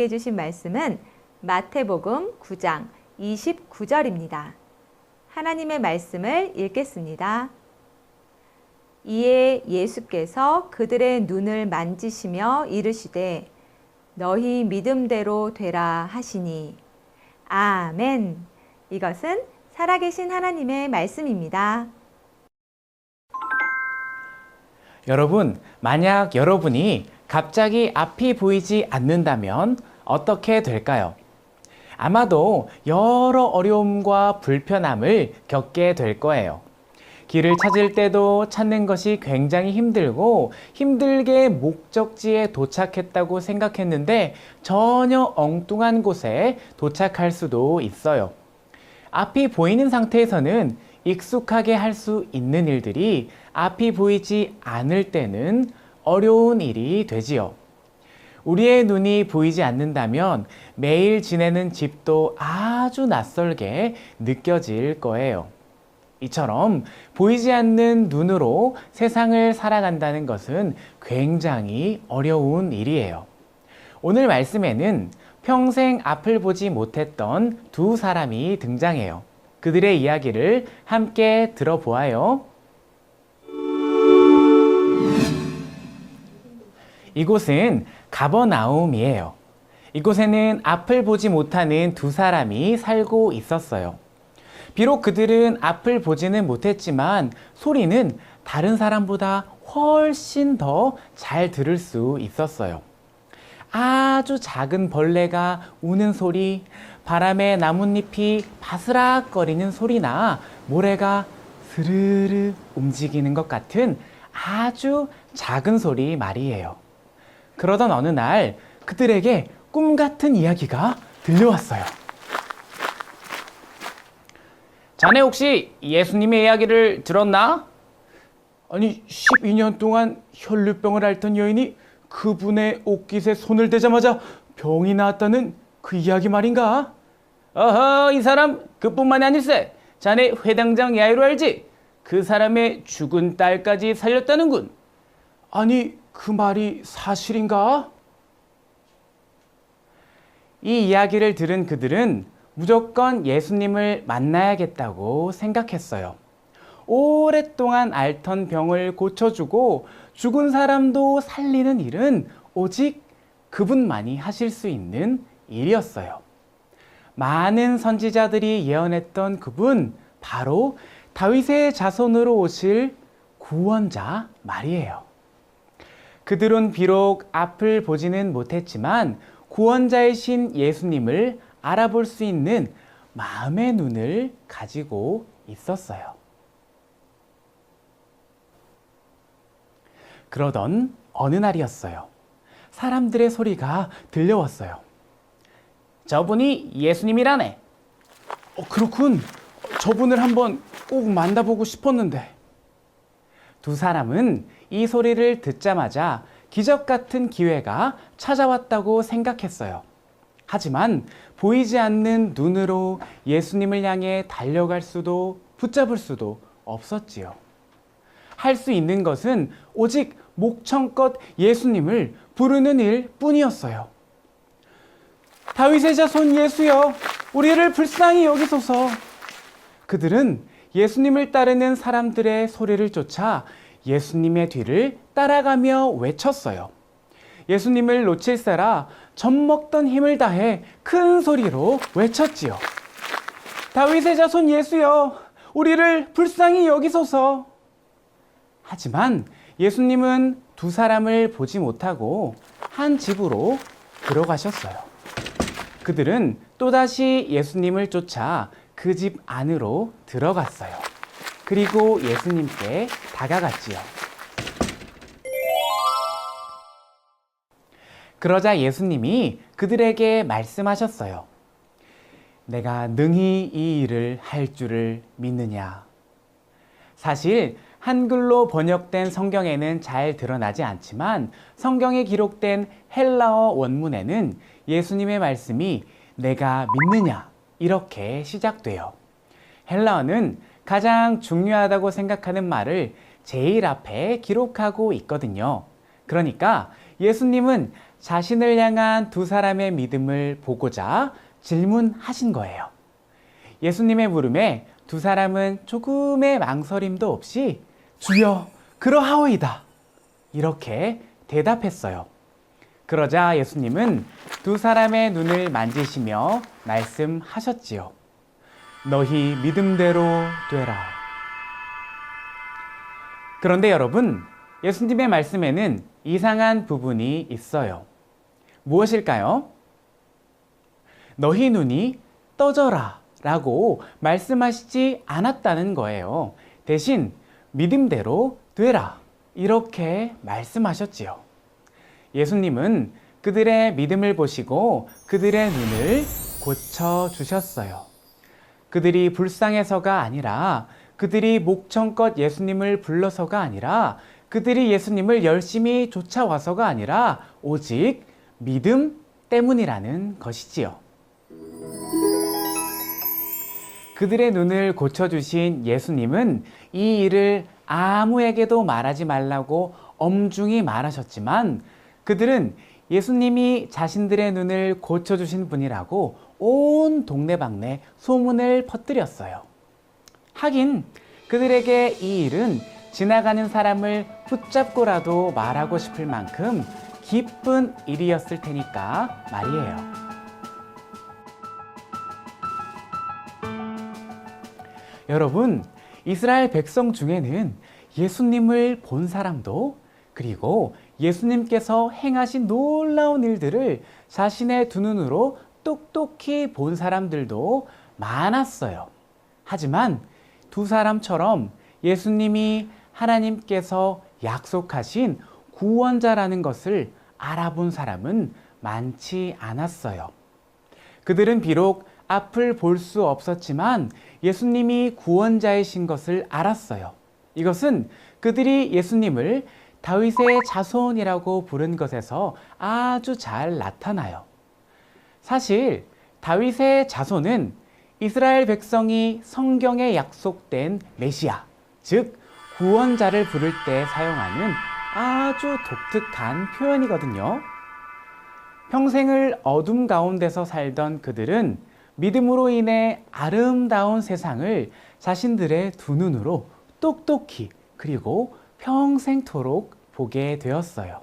해주신 말씀은 마태복음 9장 29절입니다. 하나님의 말씀을 읽겠습니다. 이에 예수께서 그들의 눈을 만지시며 이르시되 너희 믿음대로 되라 하시니 아멘. 이것은 살아계신 하나님의 말씀입니다. 여러분, 만약 여러분이 갑자기 앞이 보이지 않는다면 어떻게 될까요? 아마도 여러 어려움과 불편함을 겪게 될 거예요. 길을 찾을 때도 찾는 것이 굉장히 힘들고 힘들게 목적지에 도착했다고 생각했는데 전혀 엉뚱한 곳에 도착할 수도 있어요. 앞이 보이는 상태에서는 익숙하게 할 수 있는 일들이 앞이 보이지 않을 때는 어려운 일이 되지요. 우리의 눈이 보이지 않는다면 매일 지내는 집도 아주 낯설게 느껴질 거예요. 이처럼 보이지 않는 눈으로 세상을 살아간다는 것은 굉장히 어려운 일이에요. 오늘 말씀에는 평생 앞을 보지 못했던 두 사람이 등장해요. 그들의 이야기를 함께 들어보아요. 이곳은 가버나움이에요. 이곳에는 앞을 보지 못하는 두 사람이 살고 있었어요. 비록 그들은 앞을 보지는 못했지만 소리는 다른 사람보다 훨씬 더 잘 들을 수 있었어요. 아주 작은 벌레가 우는 소리, 바람에 나뭇잎이 바스락거리는 소리나 모래가 스르르 움직이는 것 같은 아주 작은 소리 말이에요. 그러던 어느 날 그들에게 꿈 같은 이야기가 들려왔어요. 자네 혹시 예수님의 이야기를 들었나? 아니 12년 동안 혈류병을 앓던 여인이 그분의 옷깃에 손을 대자마자 병이 나았다는 그 이야기 말인가? 어허, 이 사람 그뿐만이 아닐세. 자네 회당장 야이로 알지? 그 사람의 죽은 딸까지 살렸다는군. 아니 그 말이 사실인가? 이 이야기를 들은 그들은 무조건 예수님을 만나야겠다고 생각했어요. 오랫동안 앓던 병을 고쳐주고 죽은 사람도 살리는 일은 오직 그분만이 하실 수 있는 일이었어요. 많은 선지자들이 예언했던 그분, 바로 다윗의 자손으로 오실 구원자 말이에요. 그들은 비록 앞을 보지는 못했지만 구원자이신 예수님을 알아볼 수 있는 마음의 눈을 가지고 있었어요. 그러던 어느 날이었어요. 사람들의 소리가 들려왔어요. 저분이 예수님이라네. 그렇군. 저분을 한번 꼭 만나보고 싶었는데. 두 사람은 이 소리를 듣자마자 기적 같은 기회가 찾아왔다고 생각했어요. 하지만 보이지 않는 눈으로 예수님을 향해 달려갈 수도 붙잡을 수도 없었지요. 할 수 있는 것은 오직 목청껏 예수님을 부르는 일 뿐이었어요. 다윗의 자손 예수여, 우리를 불쌍히 여기소서. 그들은 예수님을 따르는 사람들의 소리를 쫓아 예수님의 뒤를 따라가며 외쳤어요. 예수님을 놓칠세라 젖먹던 힘을 다해 큰 소리로 외쳤지요. 다윗의 자손 예수여, 우리를 불쌍히 여기소서. 하지만 예수님은 두 사람을 보지 못하고 한 집으로 들어가셨어요. 그들은 또다시 예수님을 쫓아 그 집 안으로 들어갔어요. 그리고 예수님께 다가갔지요. 그러자 예수님이 그들에게 말씀하셨어요. 내가 능히 이 일을 할 줄을 믿느냐? 사실 한글로 번역된 성경에는 잘 드러나지 않지만 성경에 기록된 헬라어 원문에는 예수님의 말씀이 내가 믿느냐 이렇게 시작돼요. 헬라어는 가장 중요하다고 생각하는 말을 제일 앞에 기록하고 있거든요. 그러니까 예수님은 자신을 향한 두 사람의 믿음을 보고자 질문하신 거예요. 예수님의 물음에 두 사람은 조금의 망설임도 없이 주여, 그러하오이다. 이렇게 대답했어요. 그러자 예수님은 두 사람의 눈을 만지시며 말씀하셨지요. 너희 믿음대로 되라. 그런데 여러분, 예수님의 말씀에는 이상한 부분이 있어요. 무엇일까요? 너희 눈이 떠져라 라고 말씀하시지 않았다는 거예요. 대신 믿음대로 되라 이렇게 말씀하셨지요. 예수님은 그들의 믿음을 보시고 그들의 눈을 고쳐주셨어요. 그들이 불쌍해서가 아니라, 그들이 목청껏 예수님을 불러서가 아니라, 그들이 예수님을 열심히 쫓아와서가 아니라 오직 믿음 때문이라는 것이지요. 그들의 눈을 고쳐주신 예수님은 이 일을 아무에게도 말하지 말라고 엄중히 말하셨지만, 그들은 예수님이 자신들의 눈을 고쳐주신 분이라고 온 동네방네 소문을 퍼뜨렸어요. 하긴 그들에게 이 일은 지나가는 사람을 붙잡고라도 말하고 싶을 만큼 기쁜 일이었을 테니까 말이에요. 여러분, 이스라엘 백성 중에는 예수님을 본 사람도, 그리고 예수님께서 행하신 놀라운 일들을 자신의 두 눈으로 똑똑히 본 사람들도 많았어요. 하지만 두 사람처럼 예수님이 하나님께서 약속하신 구원자라는 것을 알아본 사람은 많지 않았어요. 그들은 비록 앞을 볼 수 없었지만 예수님이 구원자이신 것을 알았어요. 이것은 그들이 예수님을 다윗의 자손이라고 부른 것에서 아주 잘 나타나요. 사실 다윗의 자손은 이스라엘 백성이 성경에 약속된 메시아, 즉 구원자를 부를 때 사용하는 아주 독특한 표현이거든요. 평생을 어둠 가운데서 살던 그들은 믿음으로 인해 아름다운 세상을 자신들의 두 눈으로 똑똑히, 그리고 평생토록 보게 되었어요.